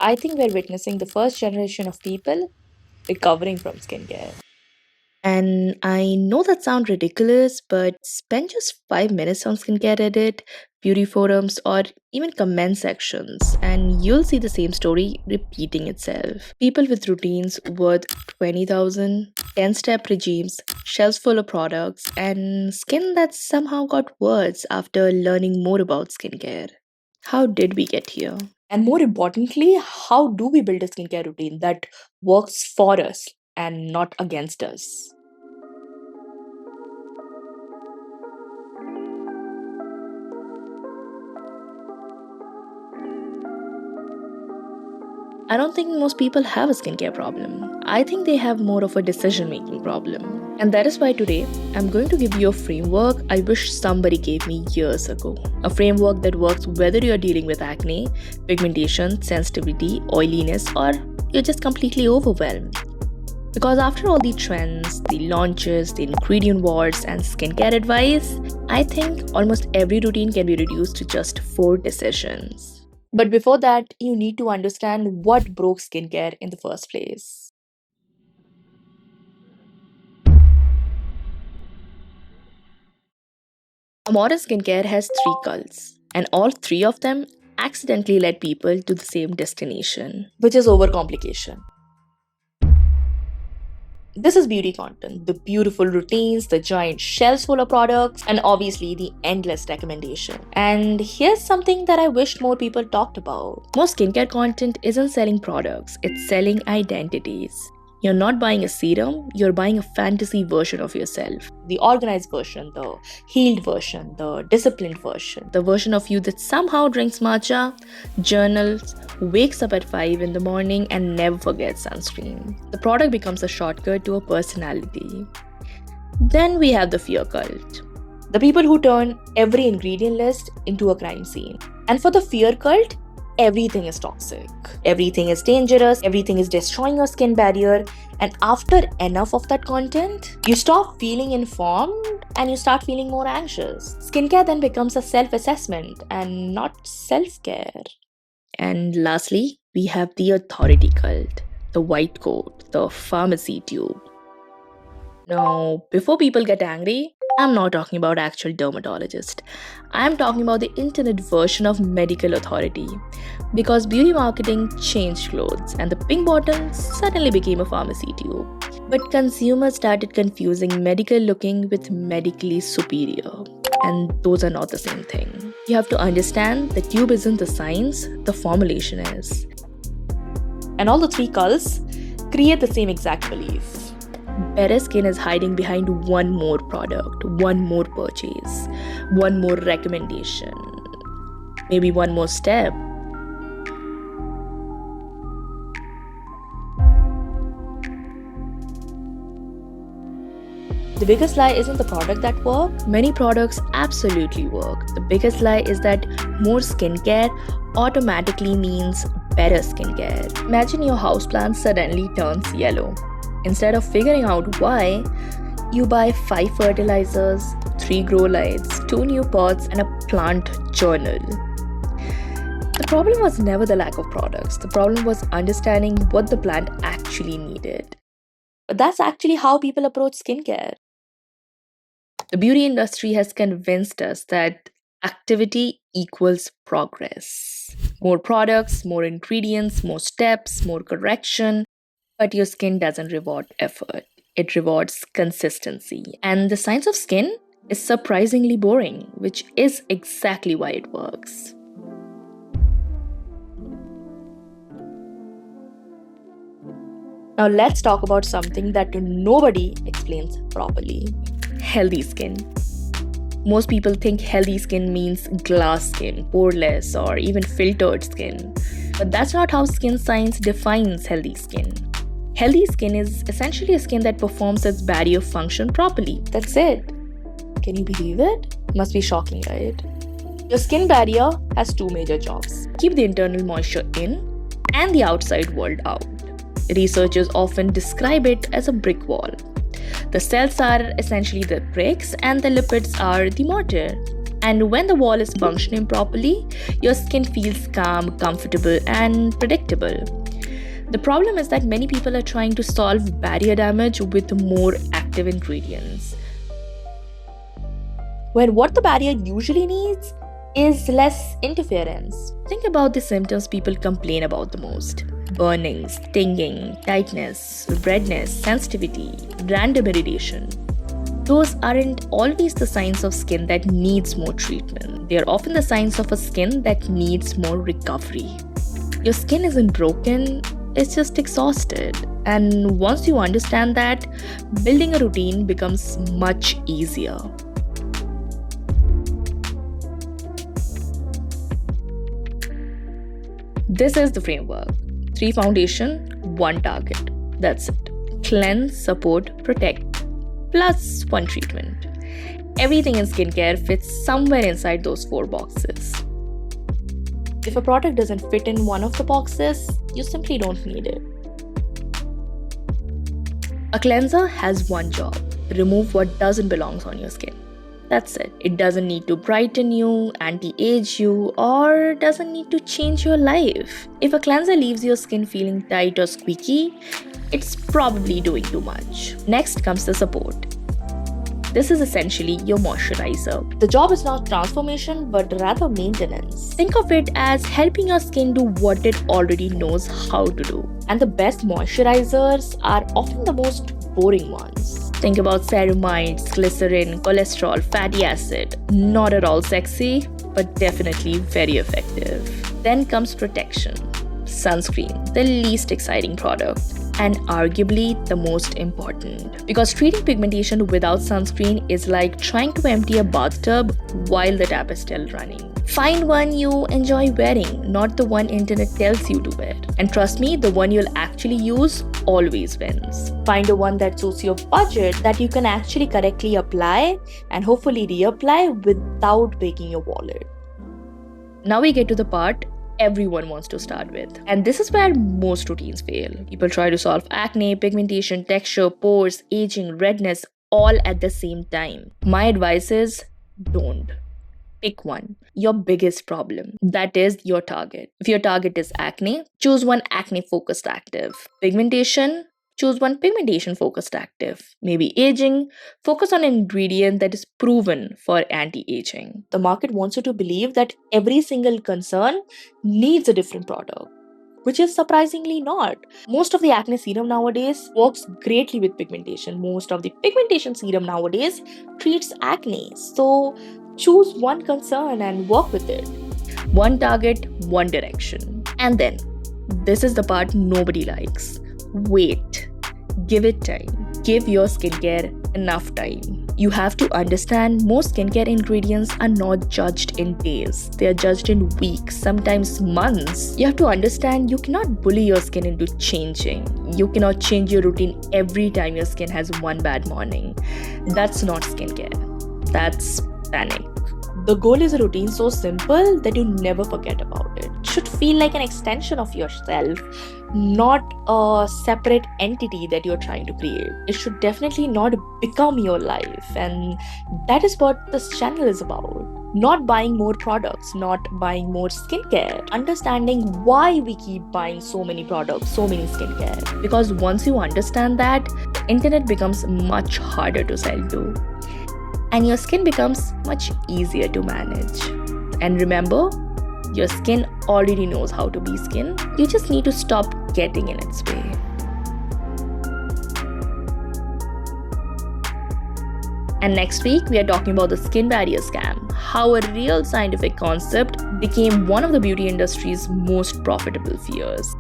I think we're witnessing the first generation of people recovering from skincare. And I know that sounds ridiculous, but spend just 5 minutes on skincare Reddit, beauty forums, or even comment sections, and you'll see the same story repeating itself. People with routines worth 20,000, 10-step regimes, shelves full of products, and skin that somehow got worse after learning more about skincare. How did we get here? And more importantly, how do we build a skincare routine that works for us and not against us? I don't think most people have a skincare problem. I think they have more of a decision making problem. And that is why today I'm going to give you a framework I wish somebody gave me years ago. A framework that works whether you're dealing with acne, pigmentation, sensitivity, oiliness, or you're just completely overwhelmed. Because after all the trends, the launches, the ingredient wars, and skincare advice, I think almost every routine can be reduced to just 4 decisions. But before that, you need to understand what broke skincare in the first place. Modern skincare has 3 cults, and all 3 of them accidentally led people to the same destination, which is overcomplication. This is beauty content, the beautiful routines, the giant shelves full of products, and obviously the endless recommendation. And here's something that I wish more people talked about. Most skincare content isn't selling products, it's selling identities. You're not buying a serum, you're buying a fantasy version of yourself. The organized version, the healed version, the disciplined version, the version of you that somehow drinks matcha, journals, wakes up at 5 in the morning, and never forgets sunscreen. The product becomes a shortcut to a personality. Then we have the fear cult. The people who turn every ingredient list into a crime scene. And for the fear cult, everything is toxic, everything is dangerous, everything is destroying your skin barrier. And after enough of that content, you stop feeling informed and you start feeling more anxious. Skincare then becomes a self assessment and not self care. And lastly, we have the authority cult, the white coat, the pharmacy tube. Now, before people get angry, I'm not talking about actual dermatologist. I'm talking about the internet version of medical authority. Because beauty marketing changed clothes and the pink bottle suddenly became a pharmacy tube. But consumers started confusing medical looking with medically superior. And those are not the same thing. You have to understand the tube isn't the science, the formulation is. And all the 3 cults create the same exact belief. Better skin is hiding behind one more product, one more purchase, one more recommendation, maybe one more step. The biggest lie isn't the product that works. Many products absolutely work. The biggest lie is that more skincare automatically means better skincare. Imagine your houseplant suddenly turns yellow. Instead of figuring out why, you buy 5 fertilizers, 3 grow lights, 2 new pots, and a plant journal. The problem was never the lack of products. The problem was understanding what the plant actually needed. But that's actually how people approach skincare. The beauty industry has convinced us that activity equals progress. More products, more ingredients, more steps, more correction. But your skin doesn't reward effort, it rewards consistency. And the science of skin is surprisingly boring, which is exactly why it works. Now, let's talk about something that nobody explains properly: healthy skin. Most people think healthy skin means glass skin, poreless, or even filtered skin. But that's not how skin science defines healthy skin. Healthy skin is essentially a skin that performs its barrier function properly. That's it. Can you believe it? Must be shocking, right? Your skin barrier has 2 major jobs: keep the internal moisture in and the outside world out. Researchers often describe it as a brick wall. The cells are essentially the bricks and the lipids are the mortar. And when the wall is functioning properly, your skin feels calm, comfortable, and predictable. The problem is that many people are trying to solve barrier damage with more active ingredients, when what the barrier usually needs is less interference. Think about the symptoms people complain about the most: burning, stinging, tightness, redness, sensitivity, random irritation. Those aren't always the signs of skin that needs more treatment. They are often the signs of a skin that needs more recovery. Your skin isn't broken, it's just exhausted. And once you understand that, building a routine becomes much easier. This is the framework. 3 foundation, 1 target. That's it. Cleanse, support, protect. Plus 1 treatment. Everything in skincare fits somewhere inside those 4 boxes. If a product doesn't fit in one of the boxes, you simply don't need it. A cleanser has one job: remove what doesn't belong on your skin. That's it. It doesn't need to brighten you, anti-age you, or doesn't need to change your life. If a cleanser leaves your skin feeling tight or squeaky, it's probably doing too much. Next comes the support. This is essentially your moisturizer. The job is not transformation, but rather maintenance. Think of it as helping your skin do what it already knows how to do. And the best moisturizers are often the most boring ones. Think about ceramides, glycerin, cholesterol, fatty acid. Not at all sexy, but definitely very effective. Then comes protection. Sunscreen, the least exciting product, and arguably the most important. Because treating pigmentation without sunscreen is like trying to empty a bathtub while the tap is still running. Find one you enjoy wearing, not the one internet tells you to wear. And trust me, the one you'll actually use always wins. Find a one that suits your budget, that you can actually correctly apply and hopefully reapply without breaking your wallet. Now we get to the part everyone wants to start with. And this is where most routines fail. People try to solve acne, pigmentation, texture, pores, aging, redness all at the same time. My advice is don't. Pick one. Your biggest problem. That is your target. If your target is acne, choose one acne-focused active. Pigmentation, choose one pigmentation-focused active. Maybe aging, focus on an ingredient that is proven for anti-aging. The market wants you to believe that every single concern needs a different product, which is surprisingly not. Most of the acne serum nowadays works greatly with pigmentation. Most of the pigmentation serum nowadays treats acne. So choose one concern and work with it. One target, one direction. And then, this is the part nobody likes. Wait. Give it time. Give your skincare enough time. You have to understand most skincare ingredients are not judged in days. They are judged in weeks, sometimes months. You have to understand you cannot bully your skin into changing. You cannot change your routine every time your skin has one bad morning. That's not skincare. That's panic. The goal is a routine so simple that you never forget about it. It should feel like an extension of yourself, not a separate entity that you're trying to create. It should definitely not become your life, and that is what this channel is about. Not buying more products, not buying more skincare. Understanding why we keep buying so many products, so many skincare. Because once you understand that, the internet becomes much harder to sell to. And your skin becomes much easier to manage. And remember, your skin already knows how to be skin. You just need to stop getting in its way. And next week, we are talking about the skin barrier scam, how a real scientific concept became one of the beauty industry's most profitable fears.